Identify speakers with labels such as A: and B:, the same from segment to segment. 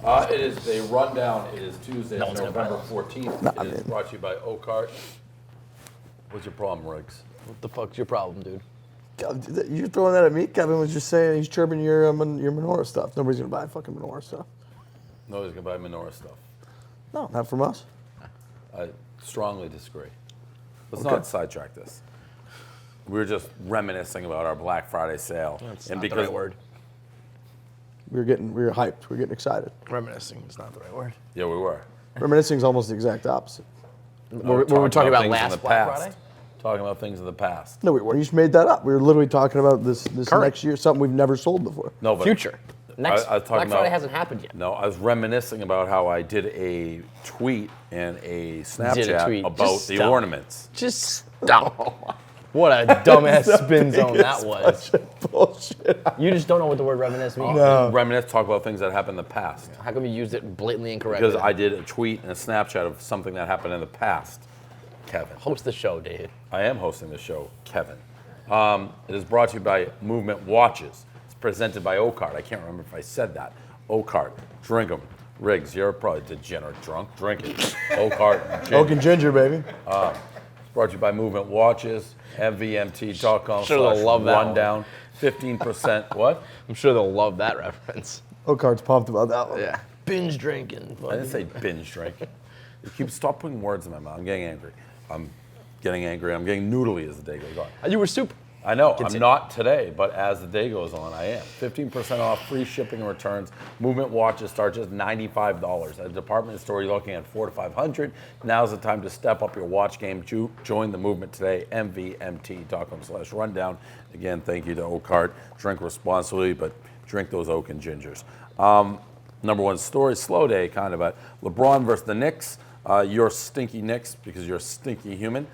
A: It is a rundown. It is Tuesday, November 14th. It is brought to you by Oakart. What's your problem, Riggs?
B: What the fuck's your problem, dude?
C: You're throwing that at me? Kevin was just saying he's chirping your menorah stuff. Nobody's going to buy fucking menorah stuff.
A: Nobody's going to buy menorah stuff.
C: No, not from us.
A: I strongly disagree. Let's not sidetrack this. We were just reminiscing about our Black Friday sale.
B: That's not the right word.
C: We were hyped. We were getting excited.
B: Reminiscing is not the right word.
A: Yeah, we were.
C: Reminiscing is almost the exact opposite.
B: Were we talking about
A: things
B: last
A: in the
B: Black
A: past.
B: Friday?
A: Talking about things of the past.
C: No, we weren't. You just made that up. We were literally talking about this next year, something we've never sold before.
A: No, but
B: Future. Next
A: I was talking
B: Black Friday hasn't happened yet.
A: No, I was reminiscing about how I did a tweet and a Snapchat about the ornaments.
B: Just stop. What a dumbass spin zone that was.
C: Bullshit.
B: You just don't know what the word reminisce means.
A: No. Reminisce, talk about things that happened in the past.
B: How come you used it blatantly incorrectly?
A: Because I did a tweet and a Snapchat of something that happened in the past. Kevin.
B: Host the show, David.
A: I am hosting the show, Kevin. It is brought to you by Movement Watches. It's presented by Oakart. I can't remember if I said that. Oakart. Drink them. Riggs, you're probably a degenerate drunk. Drink it. Oakart.
C: Oak and ginger, baby.
A: It's brought to you by Movement Watches. MVMT.com
B: Sure they'll love that
A: rundown. 15%. What?
B: I'm sure they'll love that reference.
C: Oakart's pumped about that one.
B: Yeah. Binge drinking.
A: I didn't say binge drink. Stop putting words in my mouth. I'm getting angry. I'm getting noodly as the day goes on.
B: You were super.
A: I know. I'm not today, but as the day goes on, I am. 15% off, free shipping and returns. Movement watches start just $95. At a department store, you're looking at $400 to $500. Now's the time to step up your watch game. Join the movement today. MVMT.com/rundown. Again, thank you to Oakart. Drink responsibly, but drink those oak and gingers. Number one story, slow day, kind of. LeBron versus the Knicks. You're stinky Knicks because you're a stinky human.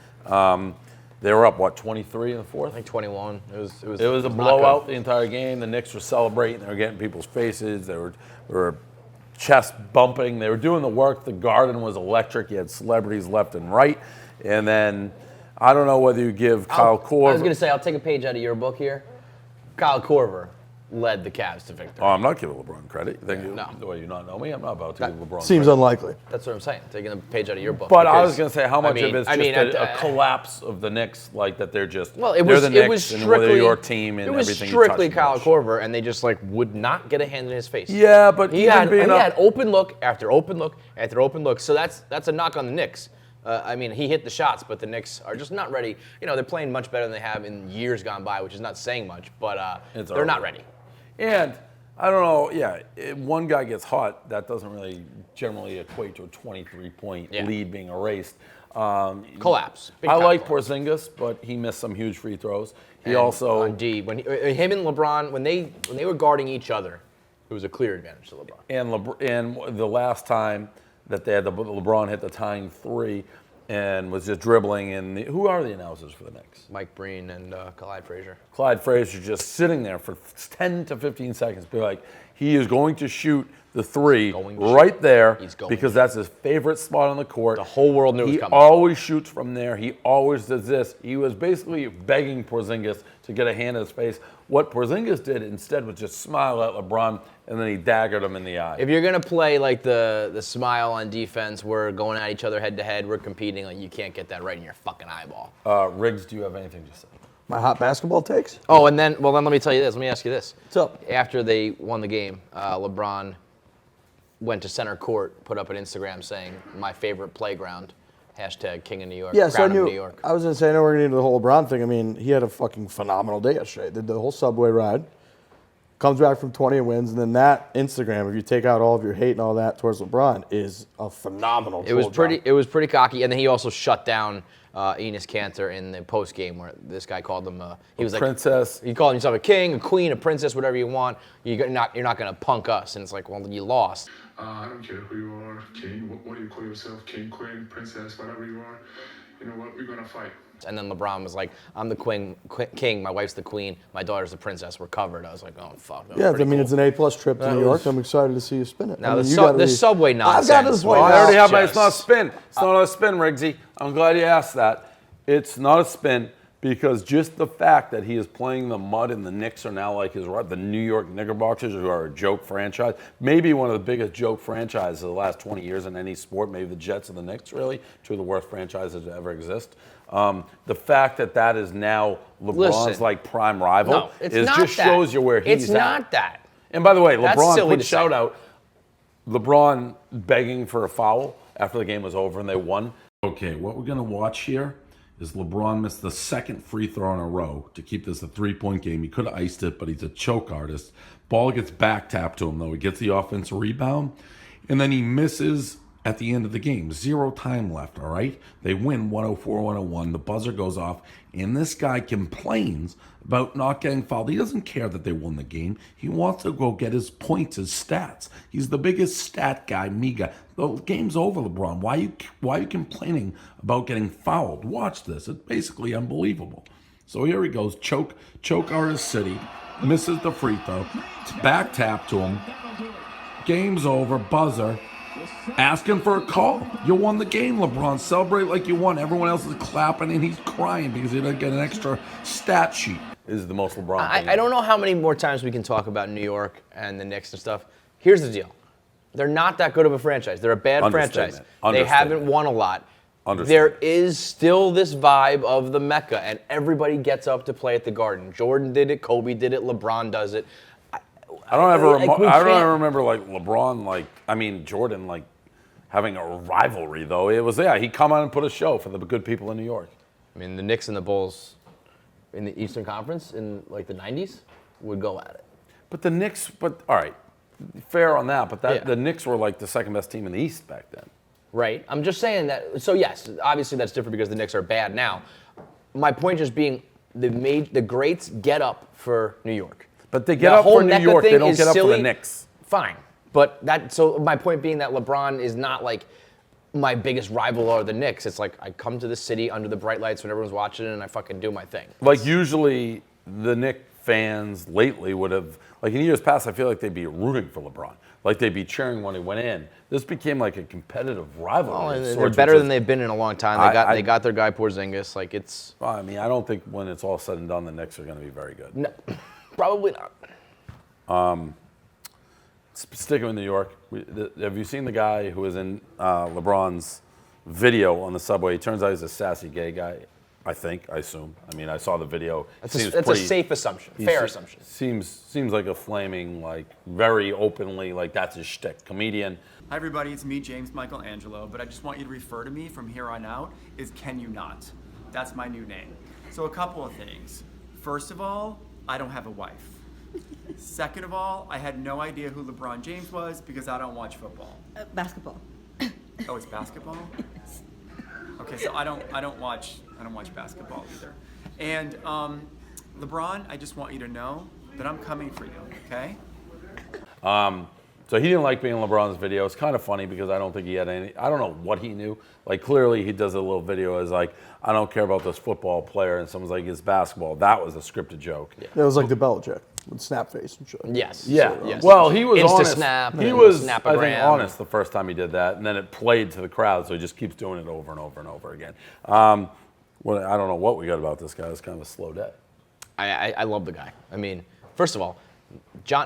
A: They were up, 23 in the fourth?
B: I think 21. It was
A: a blowout the entire game. The Knicks were celebrating. They were getting people's faces. They were chest bumping. They were doing the work. The Garden was electric. You had celebrities left and right. And then I don't know whether you give Kyle Korver.
B: I was going to say, I'll take a page out of your book here. Kyle Korver led the Cavs to victory.
A: Oh, I'm not giving LeBron credit.
B: No.
A: The way you not know me, I'm not about to give LeBron
C: Seems
A: credit.
C: unlikely.
B: That's what I'm saying. Taking a page out of your book.
A: But I was going to say, how much of it's
B: I mean,
A: a collapse of the Knicks, like that they're just,
B: well,
A: they're the Knicks and they're your team and everything you touch.
B: It was strictly Kyle Korver, and they just would not get a hand in his face.
A: Yeah, but
B: he had open look after open look after open look. So that's a knock on the Knicks. He hit the shots, but the Knicks are just not ready. They're playing much better than they have in years gone by, which is not saying much, but they're not ready.
A: And I don't know, one guy gets hot, that doesn't really generally equate to a 23-point lead being erased.
B: Collapse.
A: I like Porzingis, but he missed some huge free throws. He also
B: on D, when him and LeBron, when they were guarding each other, it was a clear advantage to LeBron.
A: And the last time that they had LeBron hit the tying three and was just dribbling. And who are the announcers for the Knicks?
B: Mike Breen and Clyde Frazier.
A: Clyde Frazier just sitting there for 10 to 15 seconds, be like, he is going to shoot the three right there because that's his favorite spot on the court.
B: The whole world knew it was coming.
A: He always shoots from there. He always does this. He was basically begging Porzingis to get a hand in his face. What Porzingis did instead was just smile at LeBron, and then he daggered him in the eye.
B: If you're going to play like the smile on defense, we're going at each other head to head, we're competing, like you can't get that right in your fucking eyeball.
A: Riggs, do you have anything to say?
C: My hot basketball takes?
B: Oh, and then let me tell you this. Let me ask you this.
C: What's up?
B: After they won the game, LeBron went to center court, put up an Instagram saying, my favorite playground, #King of New York,
C: yeah, so I
B: Crown of New York.
C: I was going to say, I know we're going to get into the whole LeBron thing. I mean, he had a fucking phenomenal day yesterday. Did the whole subway ride, comes back from 20 and wins, and then that Instagram, if you take out all of your hate and all that towards LeBron, is a phenomenal
B: It was pretty cocky, and then he also shut down Enes Kanter in the post game where this guy called him he was like
A: princess.
B: He called himself a king, a queen, a princess, whatever you want. You're not going to punk us, and it's like, well, you lost.
D: I don't care who you are, king. What do you call yourself? King, queen, princess, whatever you are. You know what? We're gonna fight.
B: And then LeBron was like, I'm the king, my wife's the queen, my daughter's the princess, we're covered. I was like, oh, fuck.
C: Yeah, it's an A-plus trip to New York. I'm excited to see you spin it.
B: Now, the subway nonsense.
C: I've got this point.
A: I already have my, it's not a spin. It's not a spin, Riggsy. I'm glad you asked that. It's not a spin because just the fact that he is playing the mud and the Knicks are now like the New York Knickerbockers, who are a joke franchise, maybe one of the biggest joke franchises of the last 20 years in any sport, maybe the Jets and the Knicks, really, two of the worst franchises to ever exist. The fact that is now LeBron's prime rival
B: No, it's not
A: just
B: that.
A: shows you where he's at.
B: It's not that.
A: And by the way,
B: That's
A: LeBron
B: silly
A: put
B: to
A: shout
B: say.
A: out LeBron begging for a foul after the game was over and they won. Okay, what we're going to watch here is LeBron missed the second free throw in a row to keep this a 3-point game. He could have iced it, but he's a choke artist. Ball gets back tapped to him, though. He gets the offensive rebound, and then he misses at the end of the game. 0 time left, all right? They win 104-101. The buzzer goes off, and this guy complains about not getting fouled. He doesn't care that they won the game. He wants to go get his points, his stats. He's the biggest stat guy, me guy. The game's over, LeBron. Why are you complaining about getting fouled? Watch this. It's basically unbelievable. So here he goes. Choke artist city. Misses the free throw. It's back tap to him. Game's over. Buzzer. Asking for a call. You won the game, LeBron. Celebrate like you won. Everyone else is clapping and he's crying because he didn't get an extra stat sheet. Is the most LeBron thing.
B: I don't know how many more times we can talk about New York and the Knicks and stuff. Here's the deal. They're not that good of a franchise. They're a bad franchise. They haven't won a lot. There is still this vibe of the Mecca, and everybody gets up to play at the Garden. Jordan did it. Kobe did it. LeBron does it.
A: I don't ever remember Jordan having a rivalry though. It was he come out and put a show for the good people in New York.
B: I mean, the Knicks and the Bulls in the Eastern Conference in like the 90s would go at it.
A: But the Knicks, all right, fair on that. But the Knicks were like the second best team in the East back then.
B: Right. I'm just saying that. So yes, obviously that's different because the Knicks are bad now. My point just being the greats get up for New York.
A: But they get up for New York. They don't get up for the Knicks.
B: Fine. But so my point being that LeBron is not like my biggest rival or the Knicks. It's like I come to the city under the bright lights when everyone's watching and I fucking do my thing.
A: Like usually the Knicks fans lately would have, like in years past, I feel like they'd be rooting for LeBron. Like they'd be cheering when he went in. This became like a competitive rivalry.
B: They're better than they've been in a long time. They got their guy Porzingis. Like it's.
A: Well, I mean, I don't think when it's all said and done, the Knicks are going to be very good.
B: No, probably not.
A: Sticking with New York, have you seen the guy who was in LeBron's video on the subway? He turns out he's a sassy gay guy, I assume. I mean, I saw the video.
B: That's a safe assumption, fair assumption.
A: Seems like a flaming, like very openly, like that's his shtick. Comedian.
E: Hi everybody, it's me, James Michelangelo, but I just want you to refer to me from here on out as Can You Not. That's my new name. So a couple of things. First of all, I don't have a wife. Second of all, I had no idea who LeBron James was because I don't watch football.
F: Basketball.
E: Oh, it's basketball? Okay, so I don't watch basketball either. And LeBron, I just want you to know that I'm coming for you, okay?
A: So he didn't like being in LeBron's video. It's kind of funny because I don't think he had any, I don't know what he knew. Like clearly he does a little video as like, I don't care about this football player, and someone's like, it's basketball. That was a scripted joke.
C: Yeah. It was like the Belichick with snap face and shit.
B: Yes.
A: Yeah.
B: Yes.
A: Well, he was honest.
B: Snap.
A: He was, I
B: Snapogram.
A: think, honest the first time he did that, and then it played to the crowd, so he just keeps doing it over and over and over again. I don't know what we got about this guy. It's kind of a slow day.
B: I love the guy. I mean, first of all,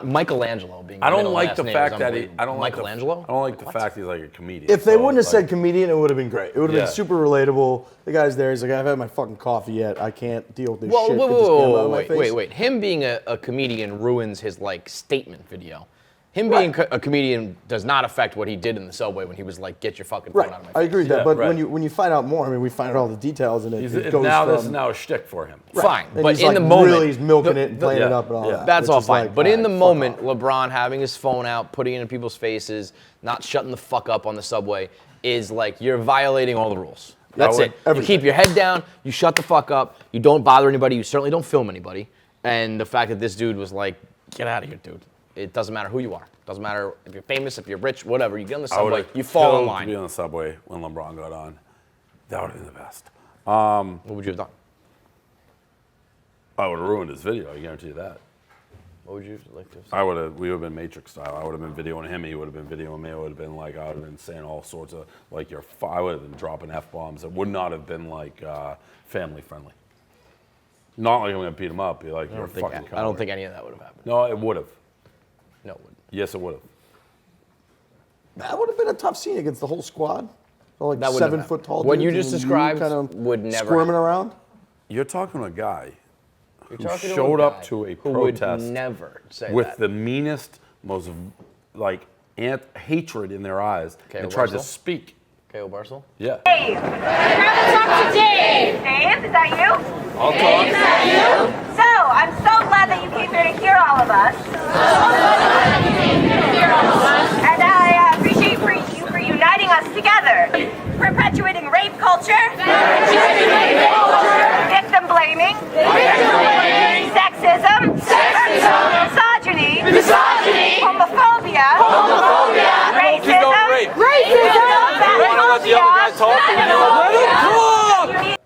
B: Michelangelo being.
A: I don't like the fact that
B: Michelangelo.
A: I don't like the fact he's like a comedian.
C: If they wouldn't have said comedian, it would have been great. It would have
A: Yeah.
C: been super relatable. The guy's there. He's like, I haven't had my fucking coffee yet. I can't deal with this shit. that just came out of my face.
B: Wait. Him being a comedian ruins his like statement video. Him being a comedian does not affect what he did in the subway when he was like, "Get your fucking phone
C: Right,
B: out of my face."
C: I agree with that.
A: Yeah,
C: but
A: right.
C: when you find out more, I mean, we find out all the details, and it goes
A: this is
C: from.
A: now a shtick for him.
B: Fine,
C: And
B: but
C: he's
B: in
C: like
B: the moment,
C: really he's milking it and playing it up and all that.
B: That's
C: which
B: all
C: is
B: fine.
C: like,
B: But in the
C: alright, fuck
B: moment,
C: off.
B: LeBron having his phone out, putting it in people's faces, not shutting the fuck up on the subway, is like you're violating all the rules. That's it. You keep your head down. You shut the fuck up. You don't bother anybody. You certainly don't film anybody. And the fact that this dude was like, "Get out of here, dude." It doesn't matter who you are. Doesn't matter if you're famous, if you're rich, whatever. You get on the subway, you fall in line.
A: To be on the subway when LeBron got on. That would have been the best.
B: What would you have done?
A: I would have ruined his video. I guarantee you that.
B: What would you like to say?
A: We would have been Matrix style. I would have been videoing him. He would have been videoing me. I would have been like, I would have been saying all sorts of, like, I would have been dropping F-bombs. It would not have been like family friendly. Not like I'm going to beat him up. Be like, you're a fucking coward.
B: I don't think any of that would have happened.
A: No, it would have.
B: No, it wouldn't.
A: Yes, it would have.
C: That would have been a tough scene against the whole squad. All like
B: That wouldn't
C: 7
B: have
C: foot tall
B: What you
C: dudes
B: just
C: and
B: described
C: kind of
B: would never
C: squirming
B: happen.
C: around.
A: You're talking to a guy who
B: Talking to a
A: showed up
B: guy
A: to a
B: who would
A: protest
B: never say
A: with
B: that.
A: the meanest, most like hatred in their eyes
B: Okay,
A: and tried to
B: Barstool?
A: speak.
B: KO Barstool?
A: Yeah.
F: Dave, can I talk to Dave? Dave, is that you?
A: I'll talk.
F: Is that you? So, I'm so glad that you came here to hear all of us. And I appreciate you for uniting us together. Perpetuating rape culture. Victim blaming. Sexism. Misogyny. Homophobia. Racism.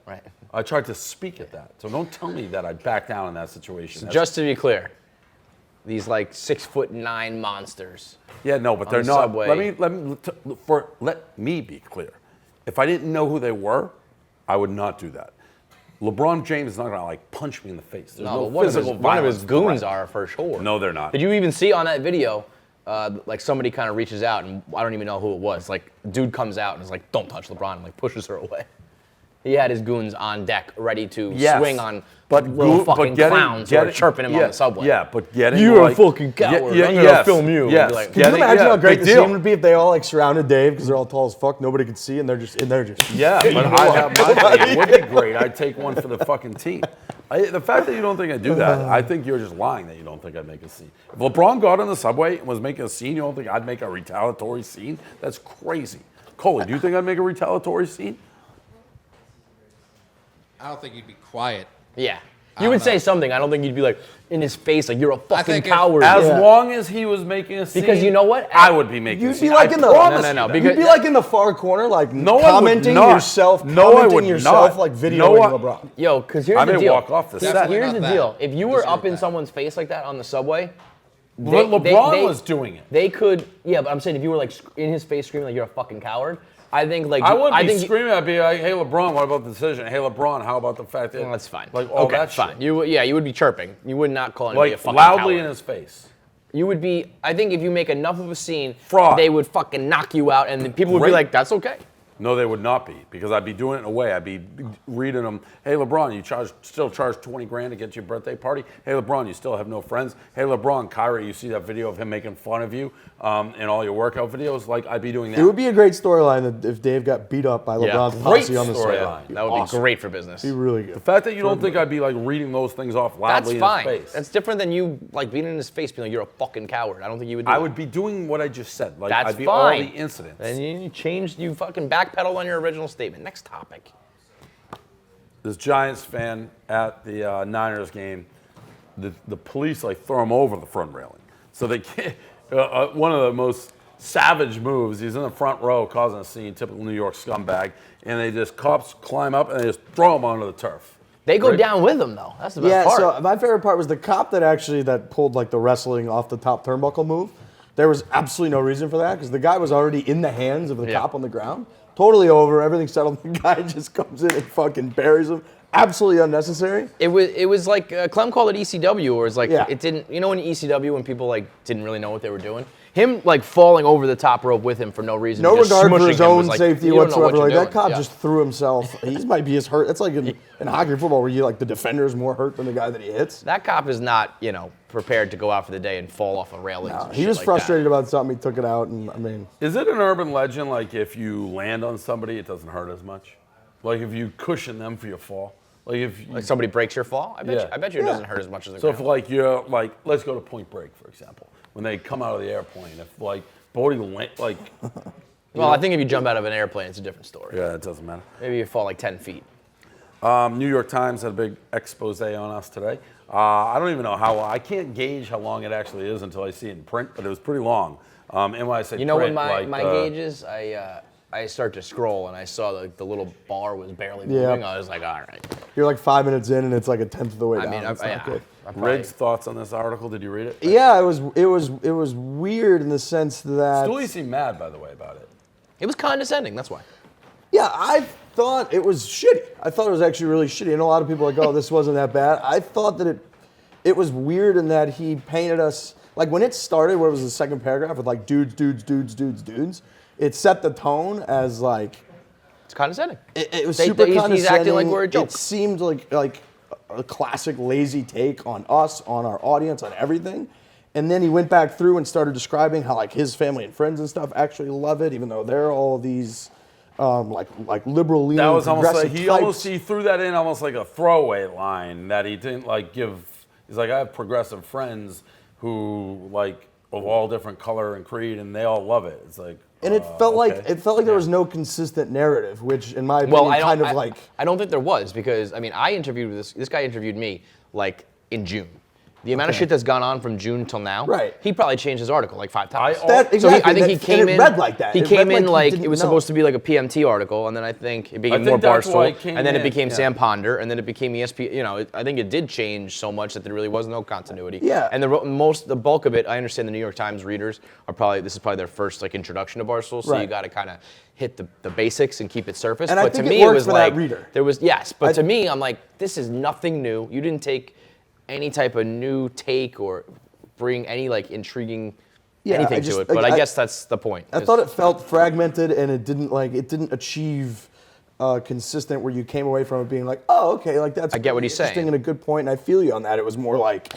B: Right.
A: I tried to speak at that, so don't tell me that I backed down in that situation. That's-
B: Just to be clear, these like 6'9" monsters.
A: yeah, no, but
B: on
A: they're
B: the
A: not.
B: subway.
A: Let me be clear. If I didn't know who they were, I would not do that. LeBron James is not gonna like punch me in the face. There's no
B: one
A: physical
B: one of his
A: violence
B: goons
A: threat.
B: are for sure.
A: No, they're not.
B: Did you even see on that video? Like somebody kind of reaches out, and I don't even know who it was. Like, dude comes out and is like, "Don't touch LeBron," and like pushes her away. He had his goons on deck, ready to
A: Yes,
B: swing on
A: but
B: little fucking clowns who are chirping him on the subway.
A: Yeah, but getting
B: You're
A: like,
B: a fucking coward. I'm gonna
A: yes,
B: film you.
A: Yes.
B: And be like,
C: Can you imagine how great
A: big
C: the
A: deal.
C: scene would be if they all like surrounded Dave because they're all tall as fuck, nobody could see, and they're just in there just.
A: Yeah, but I'd have my team. It would be great. I'd take one for the fucking team. The fact that you don't think I'd do that, I think you're just lying that you don't think I'd make a scene. If LeBron got on the subway and was making a scene, you don't think I'd make a retaliatory scene? That's crazy. Coley, do you think I'd make a retaliatory scene?
G: I don't think you'd be quiet.
B: Yeah. You would say something. I don't think you'd be like in his face, like you're a fucking
G: think if-
B: coward.
A: As long as he was making a scene.
B: Because you know what?
A: I would be making a
C: You'd
A: scene.
C: be like
A: I
C: in the
A: promise
B: No,
A: you
B: no,
A: that.
B: because-
C: You'd be like in the far corner, like
A: No, I would
C: commenting
A: not.
C: yourself,
A: No, I
C: commenting
A: would
C: yourself,
A: not.
C: like videoing
A: No, I-
C: LeBron.
B: Yo, because here's
A: I
B: the
A: may
B: deal.
A: walk off the set.
G: Definitely
B: Here's
G: not
B: the
G: that.
B: deal. If you were
G: Disagree
B: up
G: with
B: in
G: that.
B: someone's face like that on the subway,
A: But LeBron was doing it.
B: They could, yeah, but I'm saying if you were like in his face screaming like you're a fucking coward, I think like
A: I wouldn't be
B: think
A: screaming. I'd be like, "Hey, LeBron, what about the decision? Hey, LeBron, how about the fact that?"
B: Well, that's fine.
A: Like all
B: okay,
A: that
B: fine.
A: shit.
B: You would be chirping. You would not call anybody a
A: Like
B: fucking
A: loudly
B: coward.
A: in his face.
B: You would be. I think if you make enough of a scene,
A: Fraud.
B: they would fucking knock you out, and then people would be
A: Great.
B: like, "That's okay."
A: No, they would not be, because I'd be doing it in a way. I'd be reading them. Hey, LeBron, you still charge 20 grand to get to your birthday party? Hey, LeBron, you still have no friends? Hey, LeBron, Kyrie, you see that video of him making fun of you in all your workout videos? Like, I'd be doing that.
C: It would be a great storyline if Dave got beat up by LeBron's
A: great
C: posse on the
A: storyline.
C: subway.
B: That would be great for business.
C: Be really good.
A: The fact that you don't think I'd be like reading those things off
B: That's
A: loudly
B: fine.
A: in his face.
B: That's different than you like being in his face, being like, "You're a fucking coward." I don't think you would. Do
A: I
B: that.
A: would be doing what I just said. Like,
B: That's
A: I'd be
B: fine.
A: all the incidents.
B: And you changed. You fucking backpedaled on your original statement. Next topic.
A: This Giants fan at the Niners game, the police like throw him over the front railing. So they can't, one of the most savage moves, he's in the front row causing a scene, typical New York scumbag, and they just, cops climb up and they just throw him onto the turf.
B: They go
A: Right?
B: down with him though. That's the best
C: Yeah,
B: part.
C: so my favorite part was the cop that pulled like the wrestling off the top turnbuckle move. There was absolutely no reason for that because the guy was already in the hands of the
B: Yeah.
C: cop on the ground. Totally over, everything settled. The guy just comes in and fucking buries him. Absolutely unnecessary.
B: It was like Clem called it ECW, or it's like
C: Yeah.
B: it didn't. You know, in ECW when people like didn't really know what they were doing. Him like falling over the top rope with him for no reason.
C: No
B: just
C: regard for
B: smushing
C: his
B: him
C: own
B: was like,
C: safety
B: you don't know what
C: whatsoever. Like
B: you're
C: that cop
B: doing.
C: just threw himself. He might be as hurt. It's like in hockey or football where you like the defender is more hurt than the guy that he hits.
B: That cop is not prepared to go out for the day and fall off a railing.
C: He was frustrated about something. He took it out, and I mean,
A: Is it an urban legend, like if you land on somebody, it doesn't hurt as much? Like if you cushion them for your fall? Like if you,
B: Like somebody breaks your fall. I bet you it doesn't hurt as much as the
A: so if
B: ground.
A: like you're like, let's go to Point Break, for example. When they come out of the airplane, if like Bodie, like,
B: Well, I think if you jump out of an airplane, it's a different story.
A: yeah, it doesn't matter.
B: Maybe you fall like 10 feet.
A: New York Times had a big expose on us today. I don't even know I can't gauge how long it actually is until I see it in print, but it was pretty long. And when I say
B: You know
A: print,
B: what
A: like,
B: my gauge is? I start to scroll and I saw the little bar was barely moving.
C: Yeah.
B: I was like, all right.
C: you're like 5 minutes in, and it's like a tenth of the way
B: I
C: down.
B: mean,
C: It's not good.
B: I probably-
A: Riggs, thoughts on this article? Did you read it?
C: Yeah, it was weird in the sense that
A: Stooley seemed mad, by the way, about it.
B: it was condescending. That's why.
C: yeah, thought it was shitty. I thought it was actually really shitty. And a lot of people are like, oh, this wasn't that bad. I thought that it was weird in that he painted us, like when it started, where it was the second paragraph with like dudes, it set the tone as like,
B: It's condescending.
C: it was super condescending.
B: He's acting like we're a joke.
C: It seemed like a classic lazy take on us, on our audience, on everything. And then he went back through and started describing how like his family and friends and stuff actually love it, even though they're all these like liberal leaning.
A: That was almost like
C: types.
A: he threw that in almost like a throwaway line that he didn't like give. He's like, I have progressive friends who like of all different color and creed, and they all love it. It's like,
C: And it felt
A: okay.
C: like there was no consistent narrative, which in my opinion
B: I don't think there was, because I mean I interviewed this guy interviewed me like in June. The amount of shit that's gone on from June till now,
C: Right.
B: He probably changed his article like 5 times.
C: Exactly.
B: I think he came
C: and it
B: in.
C: read like that.
B: He
C: It
B: came
C: read
B: in like
C: he
B: it
C: didn't
B: was
C: know.
B: supposed to be like a PMT article, and then I think it became more
A: think that's why it
B: Barstool,
A: came
B: and then it
A: in,
B: became
A: yeah.
B: Sam Ponder, and then it became ESPN. You know, I think it did change so much that there really was no continuity.
C: Yeah.
B: And the bulk of it, I understand the New York Times readers are this is probably their first like introduction to Barstool, so you
C: Right.
B: got to kind of hit the basics and keep it surface.
C: And I
B: but
C: think
B: to
C: it
B: me, it
C: worked
B: was
C: for that
B: like
C: reader.
B: there was but to me, I'm like, this is nothing new. You didn't take any type of new take or bring any like intriguing anything to it. But I guess that's the point.
C: I thought it felt fragmented, and it didn't achieve consistent where you came away from it being like, oh, okay, like that's
B: I get what he's
C: interesting
B: saying.
C: and a good point, and I feel you on that. It was more like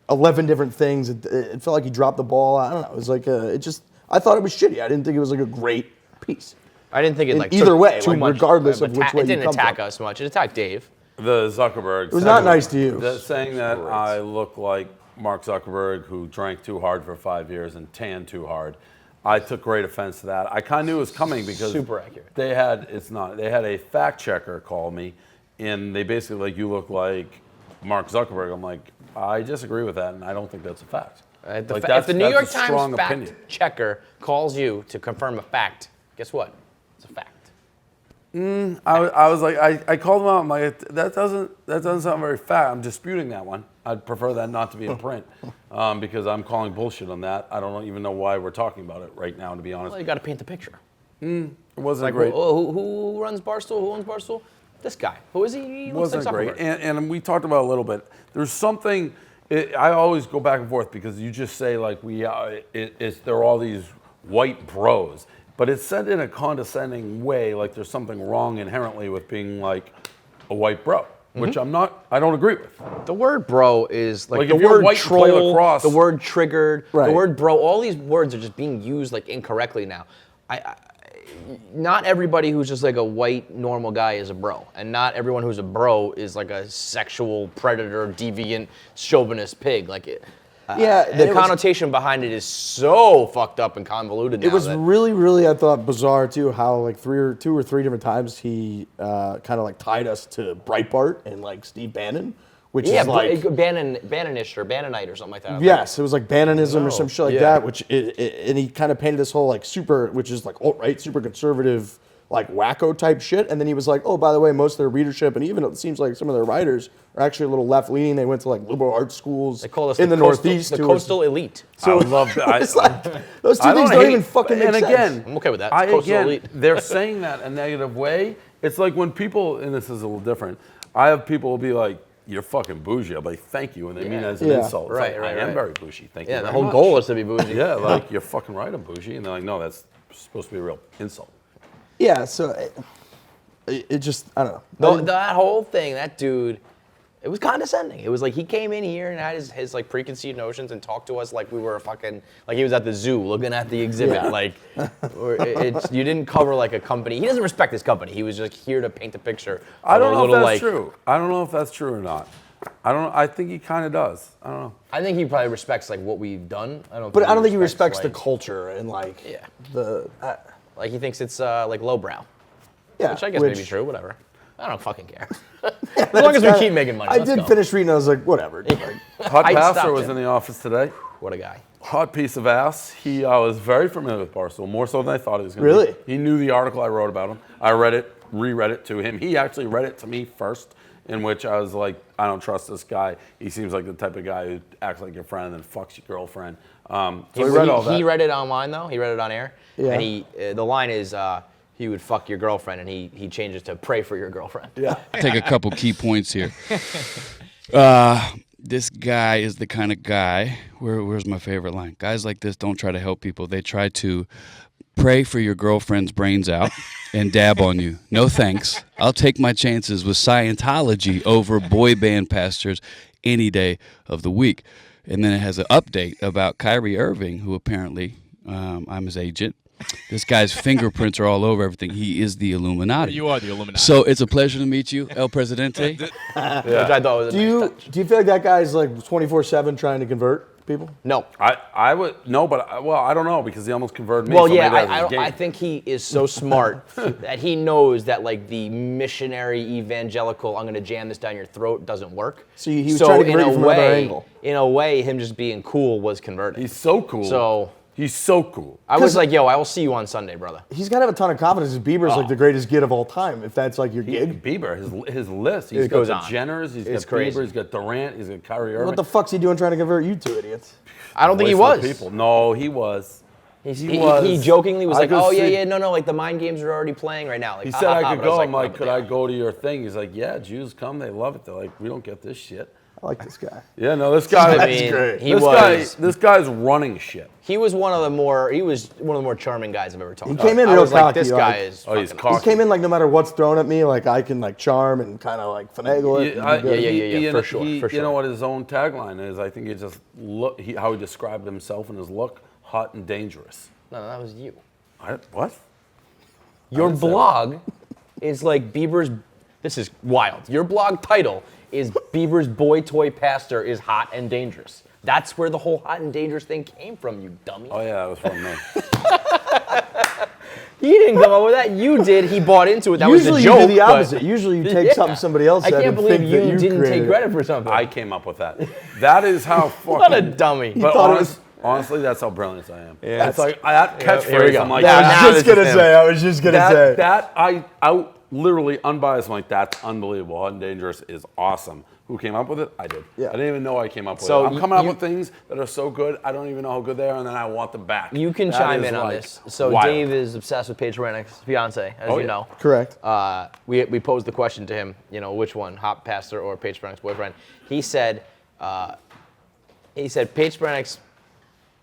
C: 11 different things. It felt like he dropped the ball. I don't know. It was like I thought it was shitty. I didn't think it was like a great piece.
B: I didn't think it
C: In
B: like
C: either
B: took
C: way,
B: too
C: like,
B: much.
C: regardless of which way
B: it
C: you
B: didn't
C: come
B: attack
C: from.
B: us much. It attacked Dave.
A: The Zuckerberg.
C: It was not nice to you.
A: Saying that I look like Mark Zuckerberg, who drank too hard for 5 years and tanned too hard. I took great offense to that. I kind of knew it was coming because
B: Super accurate.
A: They had a fact checker call me, and they basically like, you look like Mark Zuckerberg. I'm like, I disagree with that, and I don't think that's a fact.
B: If
A: That's
B: the New
A: a
B: York
A: strong
B: Times fact
A: opinion.
B: checker calls you to confirm a fact, guess what? It's a fact.
A: I was like, I called him out. I'm like, that doesn't sound very fact. I'm disputing that one. I'd prefer that not to be in print because I'm calling bullshit on that. I don't even know why we're talking about it right now, to be honest.
B: Well, you got to paint the picture.
A: It wasn't
B: Like,
A: great.
B: who runs Barstool? Who owns Barstool? This guy. Who is he? He looks
A: Wasn't
B: like
A: great.
B: Zuckerberg.
A: And we talked about it a little bit. There's something. I always go back and forth because you just say like they're all these white bros, but it's said in a condescending way, like there's something wrong inherently with being like a white bro, which I don't agree with.
B: The word bro is like the
A: if you're
B: word
A: white and play
B: troll,
A: lacrosse-
B: the word triggered,
C: Right.
B: the word bro. All these words are just being used like incorrectly now. Not everybody who's just like a white normal guy is a bro, and not everyone who's a bro is like a sexual predator, deviant, chauvinist pig. Like the connotation behind it is so fucked up and convoluted now.
C: It was
B: that-
C: really, really, I thought, bizarre, too, how, like, two or three different times he kind of, like, tied us to Breitbart and, like, Steve Bannon, which is, like...
B: Bannon-ish or Bannonite or something like that.
C: Yes, it was, like, Bannonism or some shit like
B: Yeah.
C: that, and he kind of painted this whole, like, which is, like, alt-right, super conservative, like, wacko type shit, and then he was like, oh, by the way, most of their readership, and even it seems like some of their writers are actually a little left-leaning. They went to, like, liberal arts schools
B: They call us
C: in the Northeast.
B: the
C: who was-
B: coastal elite.
A: So I love that.
C: It's like, those two things don't even fucking make
A: and
C: sense.
A: again,
B: I'm okay with that. It's coastal elite.
A: they're saying that in a negative way. It's like when people, and this is a little different, I have people be like, you're fucking bougie. I'll be like, thank you. And they mean it as an
C: Yeah.
A: insult. It's
B: Right,
A: like, I am very bougie. Thank you.
B: Yeah, the
A: very
B: whole
A: much.
B: goal is to be bougie.
A: Yeah, like, you're fucking right, I'm bougie. And they're like, no, that's supposed to be a real insult.
C: Yeah, so it just, I don't know.
B: That whole thing, that dude, it was condescending. It was like he came in here and had his like preconceived notions and talked to us like we were a fucking, like he was at the zoo looking at the exhibit.
C: Yeah.
B: Like, you didn't cover like a company. He doesn't respect his company. He was just here to paint a picture.
A: I don't
B: of a
A: know if
B: little,
A: that's
B: like,
A: true. I don't know if that's true or not. I think he kind of does. I don't know.
B: I think he probably respects like what we've done. I don't
C: But I don't think he respects the
B: like,
C: culture and, like,
B: Yeah.
C: like
B: he thinks it's like lowbrow.
C: yeah,
B: Which I guess may be true, whatever. I don't fucking care. As long as we keep making money.
C: I
B: let's
C: did
B: go.
C: finish reading. I was like, whatever. Like,
A: Hot
B: I'd
A: Pastor
B: stop
A: was
B: him.
A: in the office today.
B: What a guy.
A: Hot piece of ass. He was very familiar with Barstool, more so than I thought he was going to
C: Really?
A: be. He knew the article I wrote about him. I read it, reread it to him. He actually read it to me first, in which I was like, I don't trust this guy. He seems like the type of guy who acts like your friend and then fucks your girlfriend. So he read all that.
B: He read it online though. He read it on air.
C: Yeah.
B: And the line is, he would fuck your girlfriend, and he changes to pray for your girlfriend.
C: Yeah.
H: Take a couple key points here. This guy is the kind of guy. Where's my favorite line? Guys like this don't try to help people. They try to pray for your girlfriend's brains out and dab on you. No thanks. I'll take my chances with Scientology over boy band pastors any day of the week. And then it has an update about Kyrie Irving, who apparently I'm his agent. This guy's fingerprints are all over everything. He is the Illuminati.
G: You are the Illuminati.
H: So it's a pleasure to meet you, El Presidente.
B: Which I thought was a nice touch.
C: Do you feel like that guy's like 24/7 trying to convert people?
B: No.
A: I would no, but I don't know because he almost converted me.
B: Well,
A: so
B: yeah,
A: maybe that was his
B: I
A: game.
B: think he is so smart that he knows that like the missionary evangelical, I'm going to jam this down your throat, doesn't work.
C: So he was trying to convert you from another angle.
B: In a way, him just being cool was converting.
A: He's so cool.
B: So
A: he's so cool.
B: I was like, yo, I will see you on Sunday, brother.
C: He's got to have a ton of confidence. Bieber's like the greatest gig of all time. If that's like your gig.
A: Bieber, his list. He's
B: It
A: got
B: goes
A: the
B: on.
A: Jenners. He's
B: It's
A: got
B: crazy.
A: Bieber. He's got Durant. He's got Kyrie Irving.
C: What the fuck's he doing trying to convert you two idiots?
B: I don't think he
A: Voice of
B: was.
A: the People. No, he was.
B: He jokingly was
A: I
B: like,
A: could
B: oh,
A: see-
B: no, like the mind games are already playing right now. Like,
A: He said I could
B: but
A: go.
B: was
A: I'm like,
B: no,
A: could
B: but
A: I
B: they
A: go to your thing? He's like, yeah, Jews come. They love it. They're like, we don't get this shit.
C: I like this guy.
A: Yeah, no, this guy.
B: I mean,
C: great.
A: This guy's running shit.
B: He was one of the more charming guys I've ever talked to.
C: He came in
B: I
C: real
B: was like,
C: cocky,
B: this
C: like-
B: guy is.
A: Oh, he's
B: fucking
A: cocky.
C: He came in like no matter what's thrown at me, like I can like charm and kind of like finagle it.
A: Yeah,
C: and be good.
B: yeah, for sure,
A: You
B: for
A: know
B: sure.
A: what his own tagline is? I think he just how he described himself and his look: hot and dangerous.
B: No, that was you.
A: What?
B: Your
A: didn't say
B: blog is like Bieber's. This is wild. Your blog title is Bieber's boy toy pastor is hot and dangerous. That's where the whole hot and dangerous thing came from, you dummy.
A: Oh yeah, that was from me.
B: He didn't come up with that. You did. He bought into it. That was
C: Usually
B: the joke.
C: you do the
B: but-
C: opposite. Usually you take something somebody else
B: I
C: said
B: can't
C: and
B: believe
C: think that
B: you didn't
C: created
B: take
C: it.
B: credit for something.
A: I came up with that. That is how fucking.
B: What a dummy.
A: But
C: thought it was-
A: honestly, that's how brilliant I am.
B: Yeah.
A: It's like that
B: here we
A: catchphrase.
B: go.
A: I'm like,
B: Now-
C: I
B: now
C: was just
B: this is
C: gonna
B: him.
C: say. I was just gonna say.
A: that I literally unbiased. I'm like, that's unbelievable. Hot and dangerous is awesome. Who came up with it? I did.
C: Yeah.
A: I didn't even know I came up with
B: So
A: it. I'm coming up
B: you-
A: with things that are so good, I don't even know how good they are, and then I want them back.
B: You can
A: That
B: chime
A: is
B: in on
A: like
B: this. So
A: wild.
B: Dave is obsessed with Paige Rennick's fiance, as
A: Oh,
B: you
A: yeah.
B: know.
C: Correct.
B: We posed the question to him, which one, Hot Pastor or Paige Rennick's boyfriend? He said Paige Rennick's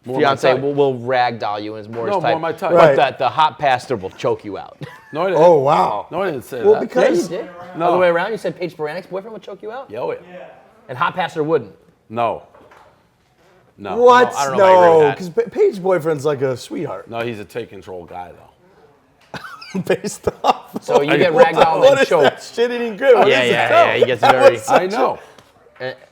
A: More my
B: fiance
A: type.
B: will ragdoll you and is more his
A: No,
B: type.
A: more my type.
B: But
C: Right.
B: that the Hot Pastor will choke you out.
A: No, I didn't.
C: Oh wow.
A: No, I didn't say
C: Well,
A: that.
C: because
B: Yeah, you did.
A: No.
B: Other way around, you said Paige Rennick's boyfriend would choke you out?
A: Yeah, oh, yeah.
B: And Hot Pastor wouldn't.
A: No. No.
C: what?
B: I don't know if I agree
C: No,
B: with
C: because Paige's boyfriend's like a sweetheart.
A: No, he's a take control guy though.
C: Based off.
B: So you get
C: What
B: ragdolled
C: is
B: and
C: that
B: choked.
C: shit eating good? What is it?
B: Yeah. He gets very.
A: I know.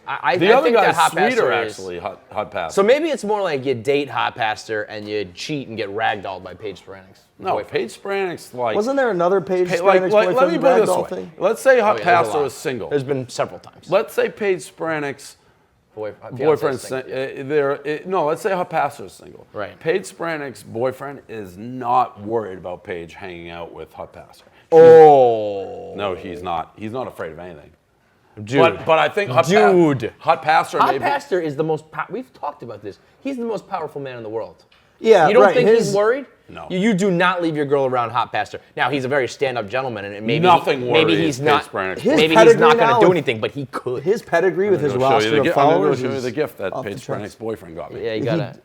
B: I
A: The other
B: think that
A: guy's
B: Hot
A: sweeter,
B: Pastor is-
A: actually. Hot pass.
B: So maybe it's more like you date Hot Pastor and you cheat and get ragdolled by Paige Rennick's
A: no,
B: boyfriend.
A: Paige Spranik's like.
C: Wasn't there another Paige
A: Hey,
C: Spranik's
A: let me
C: boyfriend
A: put it this
C: ragdoll
A: way.
C: thing?
A: Let's say Hot
B: Oh, yeah, there's a
A: Pastor
B: lot.
A: is single.
B: There's been several times.
A: Let's say Paige Spranik's boyfriend's single. No, let's say Hot Pastor is single.
B: Right.
A: Paige Spranik's boyfriend is not worried about Paige hanging out with Hot Pastor.
B: Oh,
A: No, he's not. He's not afraid of anything.
B: dude.
A: But I think Hot Pastor
B: Hot
A: maybe.
B: Pastor is the most. We've talked about this. He's the most powerful man in the world.
C: Yeah,
B: You don't
C: right.
B: think
C: His-
B: he's worried?
A: No.
B: You do not leave your girl around Hot Pastor. Now he's a very stand-up gentleman, and maybe
A: Nothing
B: maybe
A: worries
B: he's
A: Paige
B: not.
A: Spranik's
C: His
B: Maybe he's
C: pedigree
B: not going
C: now
B: to do
C: with-
B: anything, but he could.
C: His pedigree with his
A: I'm gonna
C: roster of
A: I'm gonna
C: followers.
A: show you
C: is
A: the gift that
C: off the
A: Paige
C: charts.
A: Spranik's boyfriend got me.
B: Yeah, you got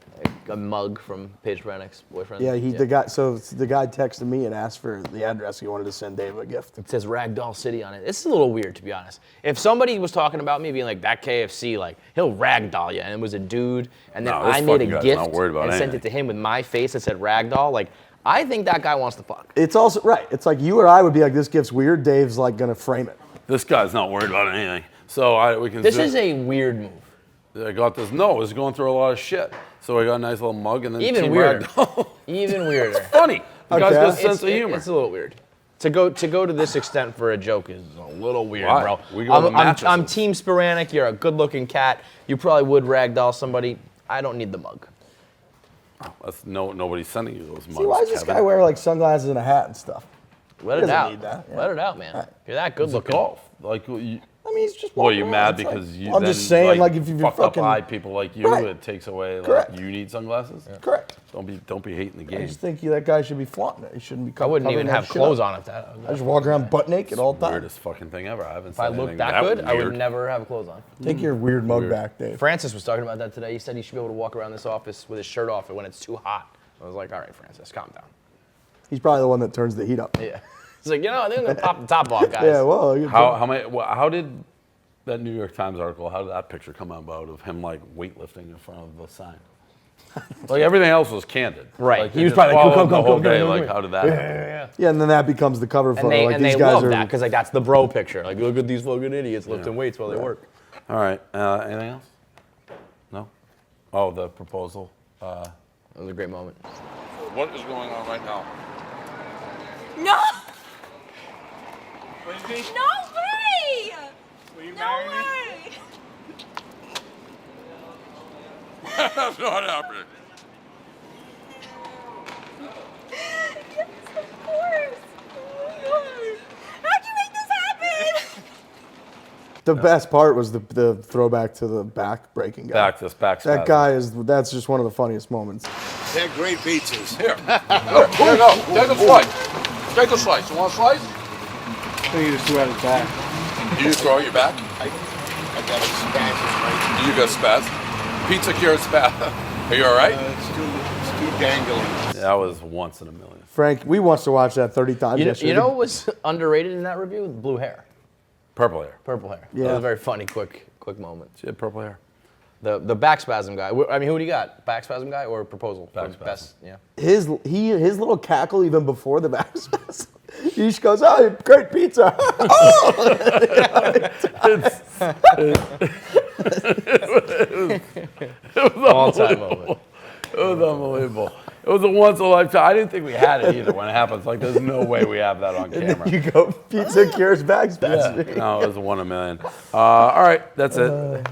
B: a mug from Paige Rennick's boyfriend.
C: Yeah, the guy. So the guy texted me and asked for the address. He wanted to send Dave a gift.
B: It says Ragdoll City on it. It's a little weird, to be honest. If somebody was talking about me being like, that KFC, like, he'll ragdoll you, and it was a dude, and then
A: No, this
B: I made a
A: fucking guy's
B: gift
A: not worried about
B: and sent
A: anything.
B: it to him with my face that said Ragdoll, like, I think that guy wants to fuck.
C: It's also right. It's like you or I would be like, this gift's weird. Dave's like gonna frame it.
A: This guy's not worried about anything. So we can.
B: This is a weird move.
A: I got this. No, it's going through a lot of shit. So I got a nice little mug and then
B: Even
A: Team
B: weirder.
A: Ragdoll.
B: Even weirder.
A: Funny. The guy's got a
C: Okay.
A: sense of humor.
B: It's a little weird. To go to this extent for a joke is a little weird,
A: Why?
B: bro.
A: We go to
B: I'm
A: mattresses.
B: Team Sporanic. You're a good-looking cat. You probably would ragdoll somebody. I don't need the mug.
A: Nobody's sending you those mugs.
C: See, why does this
A: Kevin.
C: guy wear like sunglasses and a hat and stuff?
B: Let
C: He
B: it
C: doesn't
B: out.
C: need that, yeah.
B: Let it out, man. You're that good
A: It's a
B: looking.
A: golf? Like
C: I mean, he's just.
A: Well, you
C: walking
A: mad
C: around. It's
A: because you?
C: I'm
A: then,
C: just saying, like if you're
A: fucked
C: fucking
A: up eye people like you,
C: Right.
A: it takes away.
C: Correct.
A: Like, you need sunglasses.
C: Correct.
A: Don't be hating the
C: I
A: game.
C: just think that guy should be flaunting it. He shouldn't be.
B: I wouldn't
C: covering
B: even
C: that
B: have
C: shit
B: clothes
C: up.
B: on if that.
C: I just walk around butt naked all the time.
A: Weirdest fucking thing ever. I haven't.
B: If I looked that good, I would never have clothes on.
C: Take your weird mug
A: Weird.
C: back, Dave.
B: Francis was talking about that today. He said he should be able to walk around this office with his shirt off when it's too hot. I was like, all right, Francis, calm down.
C: He's probably the one that turns the heat up.
B: Yeah. He's like, I think I'm gonna pop the top off, guys.
C: Yeah, well,
A: How did that New York Times article? How did that picture come about of him like weightlifting in front of the sign? Like everything else was candid.
B: Right.
A: Like,
B: He
A: they
B: was
A: just
B: probably like,
A: followed
B: come,
A: the
B: come,
A: whole
B: come,
A: day.
B: come,
A: Like
B: come.
A: how did that happen?
C: Yeah, and then that becomes the cover photo.
B: And they,
C: like
B: and
C: these
B: they
C: guys
B: love
C: are.
B: that because like that's the bro picture. Like, look at these fucking idiots lifting weights while they work.
A: All right. Anything else? No. Oh, the proposal.
B: That was a great moment.
A: What is going on right now?
F: No! No way! No way!
A: That's not happening.
F: Yes, of course. Oh my God. How'd you make this happen?
C: The best part was the throwback to the back breaking guy.
A: Back
C: That
A: spasm.
C: guy that's just one of the funniest moments.
I: They're great pizzas.
A: Here you go. Take a slice. Take a slice. You want a slice?
C: He just threw out his back.
A: You just throw it your back.
I: I got spasms right.
A: You got spaz. Pizza cures spaz. Are you all right?
I: It's too dangling.
A: That was once in a million.
C: Frank, we watched to watch that 30 times yesterday.
B: You know what was underrated in that review? Blue hair.
A: Purple hair.
B: Purple hair.
C: Yeah.
B: That was a very funny, quick moment.
A: She had purple hair.
B: The back spasm guy. I mean, who do you got? Back spasm guy or proposal?
A: Back
B: For
A: spasm.
B: Best, yeah.
C: his little cackle even before the back spasm. He just goes, "Oh, great pizza!"
B: All-time moment.
A: It was unbelievable. It was a once in a lifetime. I didn't think we had it either when it happens. Like, there's no way we have that on camera.
C: You go, pizza cures back spasm.
A: No, it was a 1 in a million. All right, that's it.